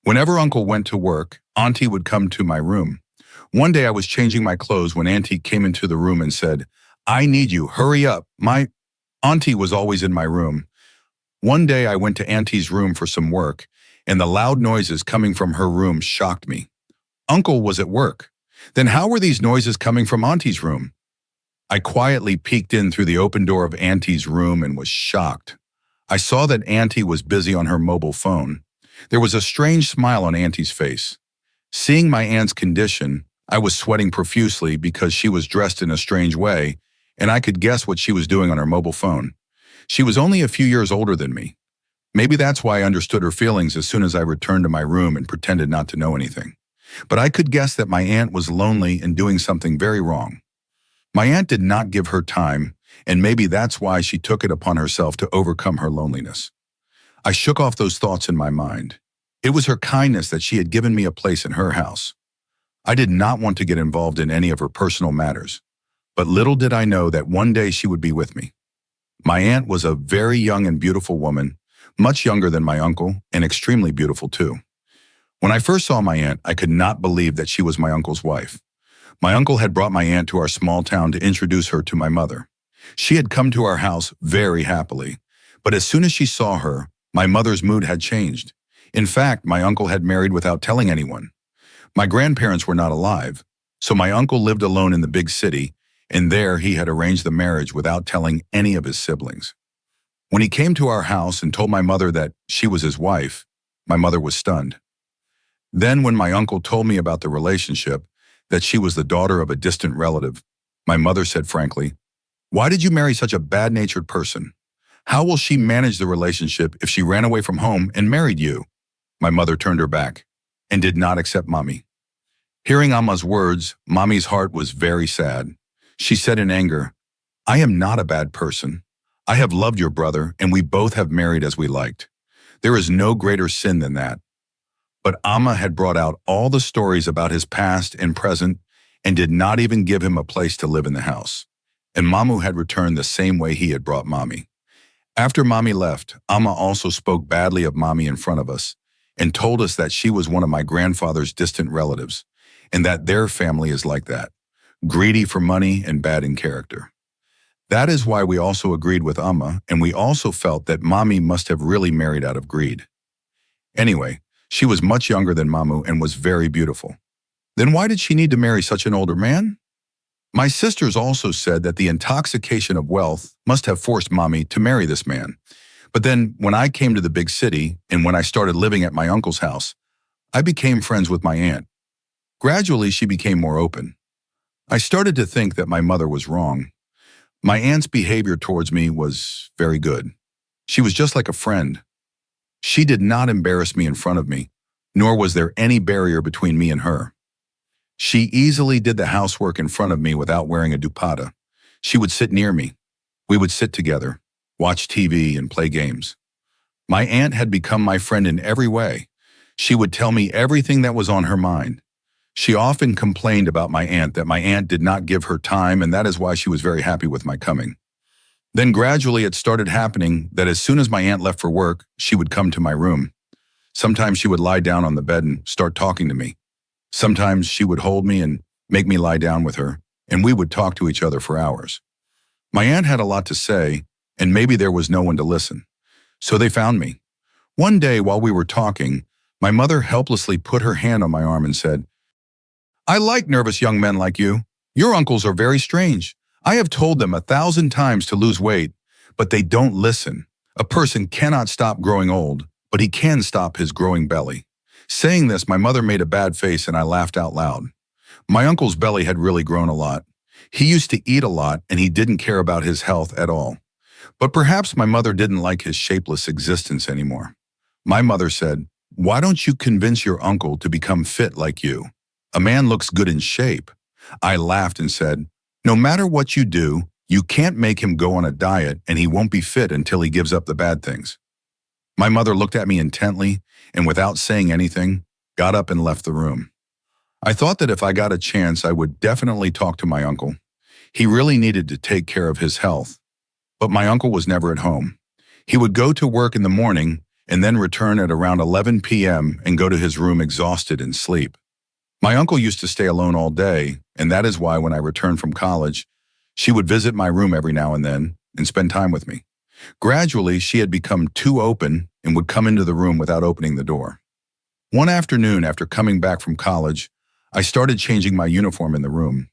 Whenever Uncle went to work, Auntie would come to my room. One day I was changing my clothes when Auntie came into the room and said, "I need you, hurry up." My Auntie was always in my room. One day I went to Auntie's room for some work, and the loud noises coming from her room shocked me. Uncle was at work. Then how were these noises coming from Auntie's room? I quietly peeked in through the open door of Auntie's room and was shocked. I saw that Auntie was busy on her mobile phone. There was a strange smile on Auntie's face. Seeing my aunt's condition, I was sweating profusely because she was dressed in a strange way, and I could guess what she was doing on her mobile phone. She was only a few years older than me. Maybe that's why I understood her feelings as soon as I returned to my room and pretended not to know anything. But I could guess that my aunt was lonely and doing something very wrong. My aunt did not give her time, and maybe that's why she took it upon herself to overcome her loneliness. I shook off those thoughts in my mind. It was her kindness that she had given me a place in her house. I did not want to get involved in any of her personal matters, but little did I know that one day she would be with me. My aunt was a very young and beautiful woman, much younger than my uncle, and extremely beautiful too. When I first saw my aunt, I could not believe that she was my uncle's wife. My uncle had brought my aunt to our small town to introduce her to my mother. She had come to our house very happily, but as soon as she saw her, my mother's mood had changed. In fact, my uncle had married without telling anyone. My grandparents were not alive, so my uncle lived alone in the big city, and there he had arranged the marriage without telling any of his siblings. When he came to our house and told my mother that she was his wife, my mother was stunned. Then when my uncle told me about the relationship, that she was the daughter of a distant relative, my mother said frankly, "Why did you marry such a bad-natured person? How will she manage the relationship if she ran away from home and married you?" My mother turned her back and did not accept Mommy. Hearing Amma's words, Mommy's heart was very sad. She said in anger, "I am not a bad person. I have loved your brother, and we both have married as we liked. There is no greater sin than that." But Amma had brought out all the stories about his past and present and did not even give him a place to live in the house. And Mamu had returned the same way he had brought Mommy. After Mommy left, Amma also spoke badly of Mommy in front of us and told us that she was one of my grandfather's distant relatives and that their family is like that, greedy for money and bad in character. That is why we also agreed with Amma, and we also felt that Mommy must have really married out of greed. Anyway, she was much younger than Mamu and was very beautiful. Then why did she need to marry such an older man? My sisters also said that the intoxication of wealth must have forced Mommy to marry this man. But then when I came to the big city and when I started living at my uncle's house, I became friends with my aunt. Gradually, she became more open. I started to think that my mother was wrong. My aunt's behavior towards me was very good. She was just like a friend. She did not embarrass me in front of me, nor was there any barrier between me and her. She easily did the housework in front of me without wearing a dupatta. She would sit near me. We would sit together, watch TV, and play games. My aunt had become my friend in every way. She would tell me everything that was on her mind. She often complained about my aunt that my aunt did not give her time, and that is why she was very happy with my coming. Then gradually it started happening that as soon as my aunt left for work, she would come to my room. Sometimes she would lie down on the bed and start talking to me. Sometimes she would hold me and make me lie down with her, and we would talk to each other for hours. My aunt had a lot to say, and maybe there was no one to listen. So they found me. One day while we were talking, my mother helplessly put her hand on my arm and said, "I like nervous young men like you. Your uncles are very strange. I have told them 1,000 times to lose weight, but they don't listen. A person cannot stop growing old, but he can stop his growing belly." Saying this, my mother made a bad face and I laughed out loud. My uncle's belly had really grown a lot. He used to eat a lot and he didn't care about his health at all. But perhaps my mother didn't like his shapeless existence anymore. My mother said, "Why don't you convince your uncle to become fit like you? A man looks good in shape." I laughed and said, "No matter what you do, you can't make him go on a diet and he won't be fit until he gives up the bad things." My mother looked at me intently and without saying anything, got up and left the room. I thought that if I got a chance, I would definitely talk to my uncle. He really needed to take care of his health. But my uncle was never at home. He would go to work in the morning and then return at around 11 p.m. and go to his room exhausted and sleep. My uncle used to stay alone all day, and that is why when I returned from college, she would visit my room every now and then and spend time with me. Gradually, she had become too open and would come into the room without opening the door. One afternoon after coming back from college, I started changing my uniform in the room.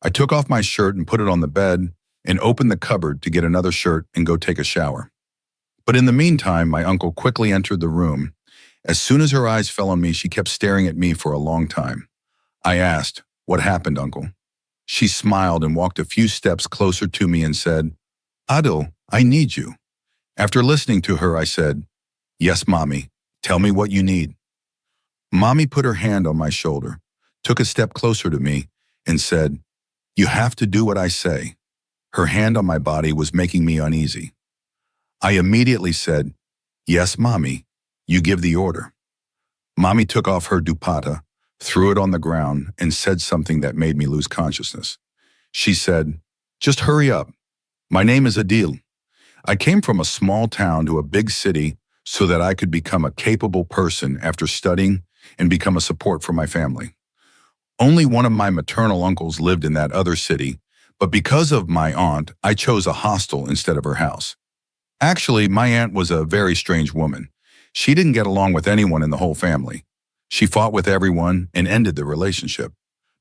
I took off my shirt and put it on the bed and opened the cupboard to get another shirt and go take a shower. But in the meantime, my uncle quickly entered the room. As soon as her eyes fell on me, she kept staring at me for a long time. I asked, "What happened, Uncle?" She smiled and walked a few steps closer to me and said, "Adil, I need you." After listening to her, I said, "Yes, Mommy. Tell me what you need." Mommy put her hand on my shoulder, took a step closer to me, and said, "You have to do what I say." Her hand on my body was making me uneasy. I immediately said, "Yes, Mommy. You give the order." Mommy took off her dupatta, threw it on the ground, and said something that made me lose consciousness. She said, "Just hurry up. My name is Adil. I came from a small town to a big city so that I could become a capable person after studying and become a support for my family. Only one of my maternal uncles lived in that other city, but because of my aunt, I chose a hostel instead of her house. Actually, my aunt was a very strange woman. She didn't get along with anyone in the whole family. She fought with everyone and ended the relationship.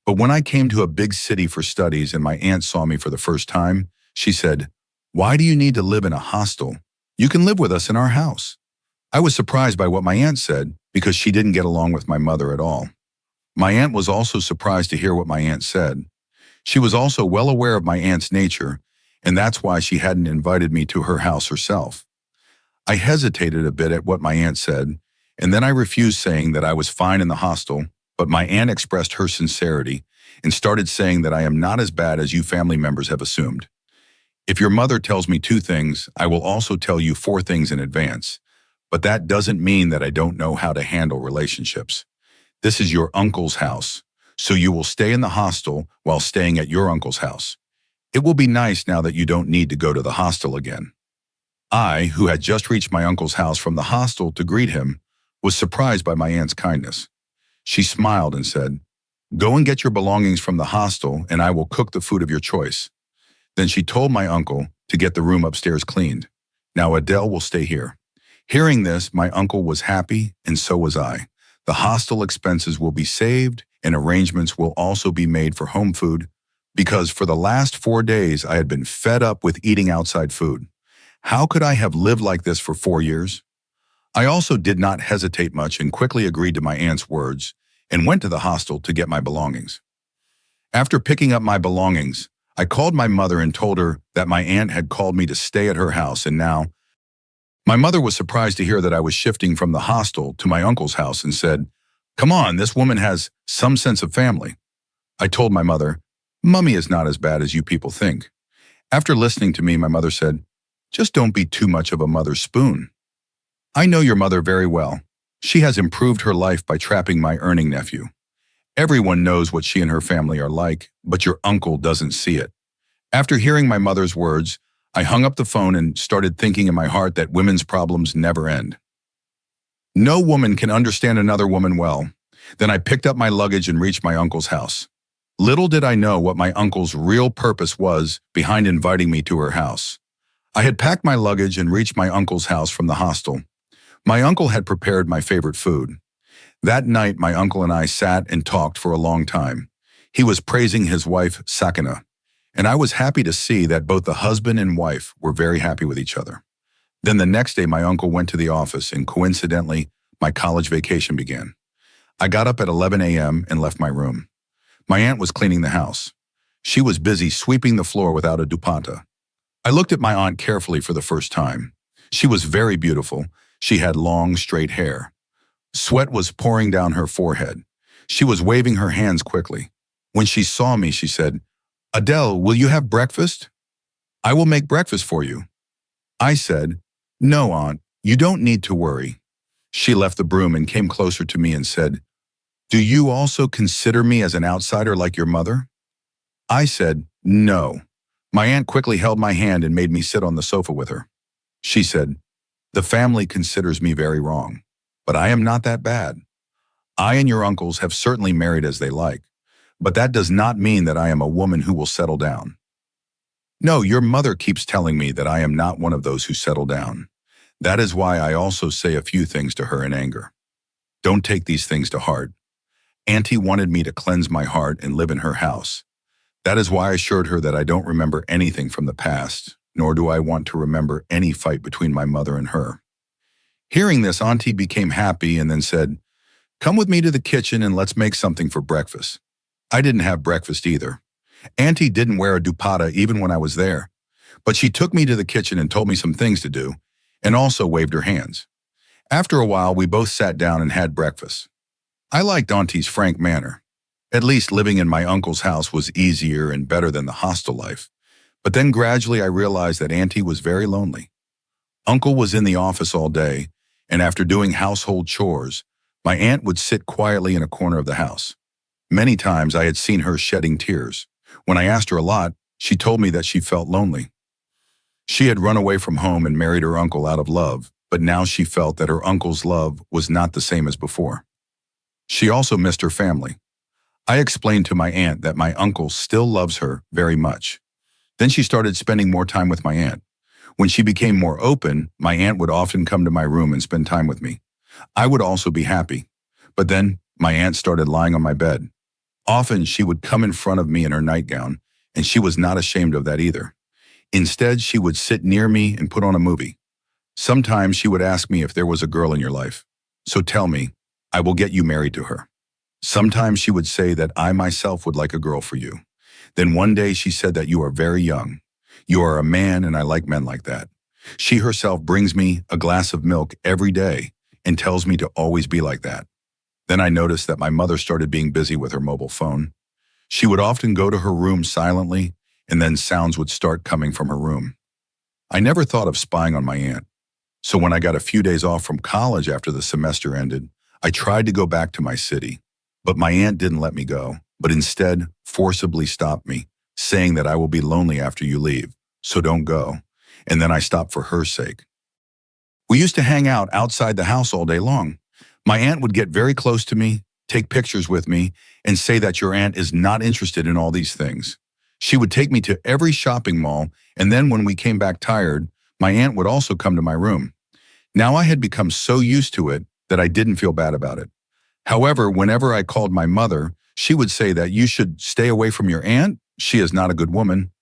But when I came to a big city for studies and my aunt saw me for the first time, she said, 'Why do you need to live in a hostel? You can live with us in our house.' I was surprised by what my aunt said because she didn't get along with my mother at all. My aunt was also surprised to hear what my aunt said. She was also well aware of my aunt's nature, and that's why she hadn't invited me to her house herself. I hesitated a bit at what my aunt said, and then I refused, saying that I was fine in the hostel, but my aunt expressed her sincerity and started saying that I am not as bad as you family members have assumed. If your mother tells me 2 things, I will also tell you 4 things in advance. But that doesn't mean that I don't know how to handle relationships. This is your uncle's house, so you will stay in the hostel while staying at your uncle's house. It will be nice now that you don't need to go to the hostel again." I, who had just reached my uncle's house from the hostel to greet him, was surprised by my aunt's kindness. She smiled and said, "Go and get your belongings from the hostel and I will cook the food of your choice." Then she told my uncle to get the room upstairs cleaned. "Now Adele will stay here." Hearing this, my uncle was happy and so was I. The hostel expenses will be saved and arrangements will also be made for home food because for the last 4 days I had been fed up with eating outside food. How could I have lived like this for 4 years? I also did not hesitate much and quickly agreed to my aunt's words and went to the hostel to get my belongings. After picking up my belongings, I called my mother and told her that my aunt had called me to stay at her house, and now my mother was surprised to hear that I was shifting from the hostel to my uncle's house and said, "Come on, this woman has some sense of family." I told my mother, "Mummy is not as bad as you people think." After listening to me, my mother said, "Just don't be too much of a mother's spoon. I know your mother very well. She has improved her life by trapping my earning nephew. Everyone knows what she and her family are like, but your uncle doesn't see it." After hearing my mother's words, I hung up the phone and started thinking in my heart that women's problems never end. No woman can understand another woman well. Then I picked up my luggage and reached my uncle's house. Little did I know what my uncle's real purpose was behind inviting me to her house. I had packed my luggage and reached my uncle's house from the hostel. My uncle had prepared my favorite food. That night, my uncle and I sat and talked for a long time. He was praising his wife, Sakina, and I was happy to see that both the husband and wife were very happy with each other. Then the next day, my uncle went to the office, and coincidentally, my college vacation began. I got up at 11 a.m. and left my room. My aunt was cleaning the house. She was busy sweeping the floor without a dupatta. I looked at my aunt carefully for the first time. She was very beautiful. She had long, straight hair. Sweat was pouring down her forehead. She was waving her hands quickly. When she saw me, she said, "Adele, will you have breakfast?" "I will make breakfast for you." I said, "No, Aunt, you don't need to worry." She left the broom and came closer to me and said, "Do you also consider me as an outsider like your mother?" I said, "No." My aunt quickly held my hand and made me sit on the sofa with her. She said, The family considers me very wrong, but I am not that bad. I and your uncles have certainly married as they like, but that does not mean that I am a woman who will settle down. No, your mother keeps telling me that I am not one of those who settle down. That is why I also say a few things to her in anger. Don't take these things to heart. Auntie wanted me to cleanse my heart and live in her house. That is why I assured her that I don't remember anything from the past, nor do I want to remember any fight between my mother and her. Hearing this, Auntie became happy and then said, "Come with me to the kitchen and let's make something for breakfast." I didn't have breakfast either. Auntie didn't wear a dupatta even when I was there, but she took me to the kitchen and told me some things to do, and also waved her hands. After a while, we both sat down and had breakfast. I liked Auntie's frank manner. At least living in my uncle's house was easier and better than the hostel life. But then gradually I realized that Auntie was very lonely. Uncle was in the office all day, and after doing household chores, my aunt would sit quietly in a corner of the house. Many times I had seen her shedding tears. When I asked her a lot, she told me that she felt lonely. She had run away from home and married her uncle out of love, but now she felt that her uncle's love was not the same as before. She also missed her family. I explained to my aunt that my uncle still loves her very much. Then she started spending more time with my aunt. When she became more open, my aunt would often come to my room and spend time with me. I would also be happy. But then my aunt started lying on my bed. Often she would come in front of me in her nightgown, and she was not ashamed of that either. Instead, she would sit near me and put on a movie. Sometimes she would ask me if there was a girl in your life. So tell me, I will get you married to her. Sometimes she would say that I myself would like a girl for you. Then one day she said that you are very young. You are a man and I like men like that. She herself brings me a glass of milk every day and tells me to always be like that. Then I noticed that my mother started being busy with her mobile phone. She would often go to her room silently, and then sounds would start coming from her room. I never thought of spying on my aunt. So when I got a few days off from college after the semester ended, I tried to go back to my city. But my aunt didn't let me go, but instead forcibly stopped me, saying that I will be lonely after you leave, so don't go. And then I stopped for her sake. We used to hang out outside the house all day long. My aunt would get very close to me, take pictures with me, and say that your aunt is not interested in all these things. She would take me to every shopping mall, and then when we came back tired, my aunt would also come to my room. Now I had become so used to it that I didn't feel bad about it. However, whenever I called my mother, she would say that you should stay away from your aunt. She is not a good woman.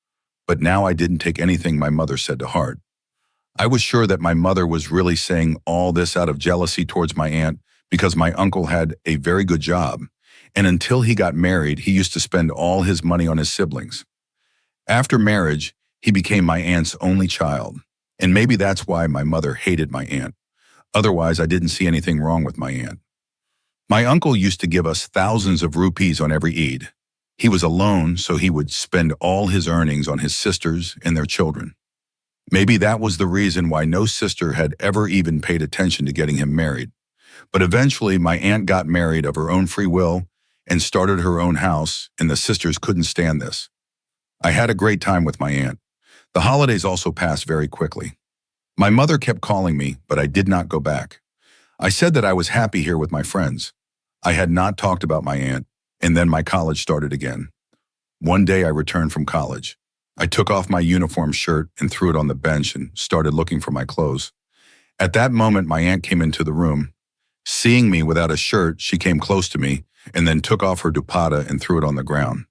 But now I didn't take anything my mother said to heart. I was sure that my mother was really saying all this out of jealousy towards my aunt because my uncle had a very good job, and until he got married, he used to spend all his money on his siblings. After marriage, he became my aunt's only child, and maybe that's why my mother hated my aunt. Otherwise, I didn't see anything wrong with my aunt. My uncle used to give us thousands of rupees on every Eid. He was alone, so he would spend all his earnings on his sisters and their children. Maybe that was the reason why no sister had ever even paid attention to getting him married. But eventually, my aunt got married of her own free will and started her own house, and the sisters couldn't stand this. I had a great time with my aunt. The holidays also passed very quickly. My mother kept calling me, but I did not go back. I said that I was happy here with my friends. I had not talked about my aunt, and then my college started again. One day I returned from college. I took off my uniform shirt and threw it on the bench and started looking for my clothes. At that moment, my aunt came into the room. Seeing me without a shirt, she came close to me and then took off her dupatta and threw it on the ground.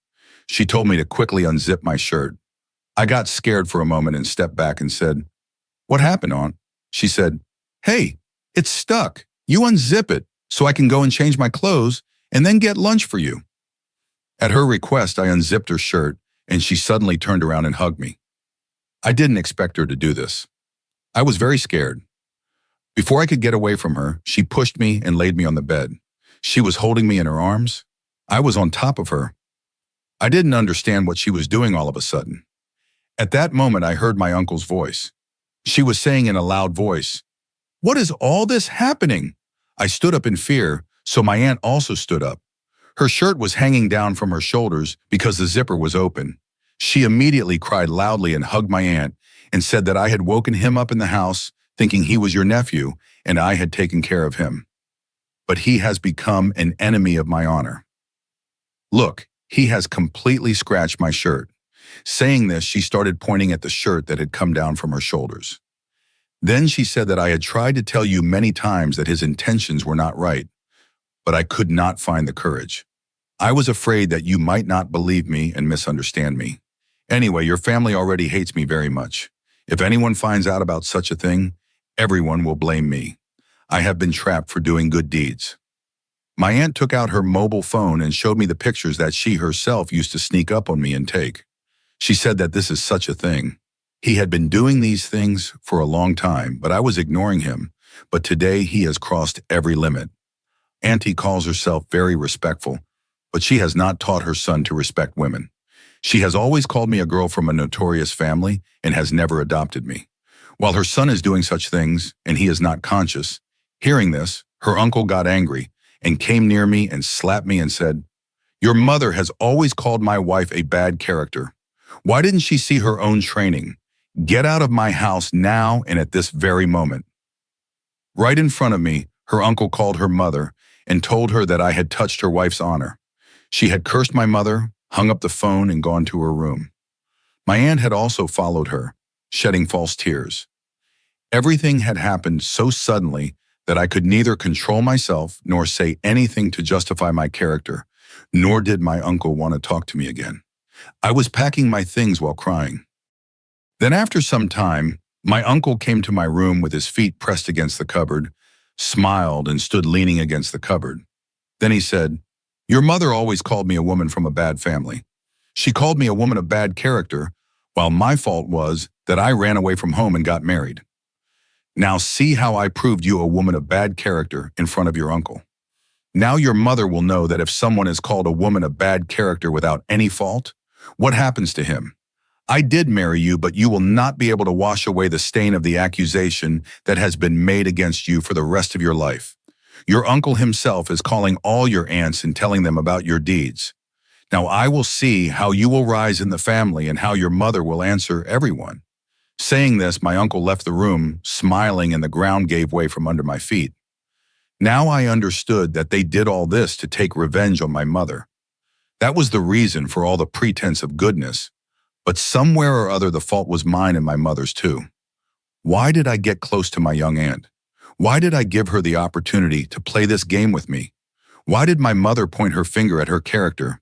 She told me to quickly unzip my shirt. I got scared for a moment and stepped back and said, "What happened, Aunt?" She said, "Hey, it's stuck. You unzip it so I can go and change my clothes and then get lunch for you." At her request, I unzipped her shirt and she suddenly turned around and hugged me. I didn't expect her to do this. I was very scared. Before I could get away from her, she pushed me and laid me on the bed. She was holding me in her arms. I was on top of her. I didn't understand what she was doing all of a sudden. At that moment, I heard my uncle's voice. She was saying in a loud voice, "What is all this happening?" I stood up in fear, so my aunt also stood up. Her shirt was hanging down from her shoulders because the zipper was open. She immediately cried loudly and hugged my aunt and said that I had woken him up in the house, thinking he was your nephew and I had taken care of him. But he has become an enemy of my honor. Look, he has completely scratched my shirt. Saying this, she started pointing at the shirt that had come down from her shoulders. Then she said that I had tried to tell you many times that his intentions were not right, but I could not find the courage. I was afraid that you might not believe me and misunderstand me. Anyway, your family already hates me very much. If anyone finds out about such a thing, everyone will blame me. I have been trapped for doing good deeds. My aunt took out her mobile phone and showed me the pictures that she herself used to sneak up on me and take. She said that this is such a thing. He had been doing these things for a long time, but I was ignoring him. But today he has crossed every limit. Auntie calls herself very respectful, but she has not taught her son to respect women. She has always called me a girl from a notorious family and has never adopted me. While her son is doing such things and he is not conscious, hearing this, her uncle got angry and came near me and slapped me and said, "Your mother has always called my wife a bad character. Why didn't she see her own training? Get out of my house now and at this very moment." Right in front of me, her uncle called her mother and told her that I had touched her wife's honor. She had cursed my mother, hung up the phone, and gone to her room. My aunt had also followed her, shedding false tears. Everything had happened so suddenly that I could neither control myself nor say anything to justify my character, nor did my uncle want to talk to me again. I was packing my things while crying. Then after some time, my uncle came to my room with his feet pressed against the cupboard, smiled and stood leaning against the cupboard. Then he said, "Your mother always called me a woman from a bad family. She called me a woman of bad character, while my fault was that I ran away from home and got married. Now see how I proved you a woman of bad character in front of your uncle. Now your mother will know that if someone is called a woman of bad character without any fault, what happens to him? I did marry you, but you will not be able to wash away the stain of the accusation that has been made against you for the rest of your life. Your uncle himself is calling all your aunts and telling them about your deeds. Now I will see how you will rise in the family and how your mother will answer everyone." Saying this, my uncle left the room, smiling, and the ground gave way from under my feet. Now I understood that they did all this to take revenge on my mother. That was the reason for all the pretense of goodness, but somewhere or other the fault was mine and my mother's too. Why did I get close to my young aunt? Why did I give her the opportunity to play this game with me? Why did my mother point her finger at her character?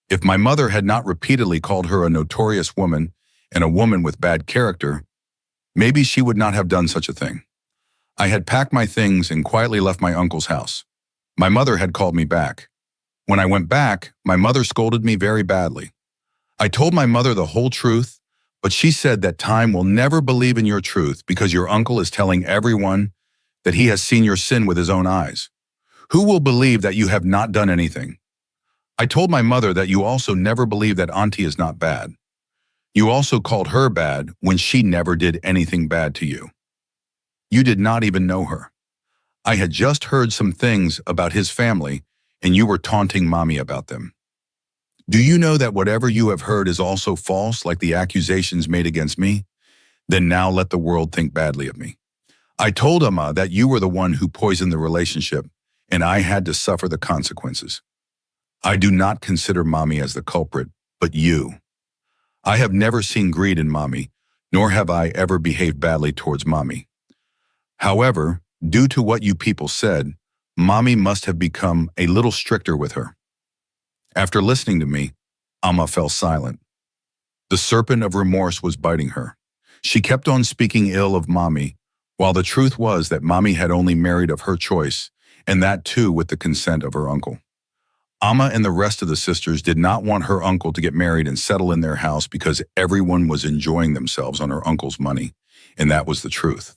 If my mother had not repeatedly called her a notorious woman and a woman with bad character, maybe she would not have done such a thing. I had packed my things and quietly left my uncle's house. My mother had called me back. When I went back, my mother scolded me very badly. I told my mother the whole truth, but she said that time will never believe in your truth because your uncle is telling everyone that he has seen your sin with his own eyes. Who will believe that you have not done anything? I told my mother that you also never believe that Auntie is not bad. You also called her bad when she never did anything bad to you. You did not even know her. I had just heard some things about his family, and you were taunting Mommy about them. Do you know that whatever you have heard is also false, like the accusations made against me? Then now let the world think badly of me. I told Amma that you were the one who poisoned the relationship, and I had to suffer the consequences. I do not consider Mommy as the culprit, but you. I have never seen greed in Mommy, nor have I ever behaved badly towards Mommy. However, due to what you people said, Mommy must have become a little stricter with her. After listening to me, Amma fell silent. The serpent of remorse was biting her. She kept on speaking ill of Mommy, while the truth was that Mommy had only married of her choice, and that too with the consent of her uncle. Amma and the rest of the sisters did not want her uncle to get married and settle in their house because everyone was enjoying themselves on her uncle's money, and that was the truth.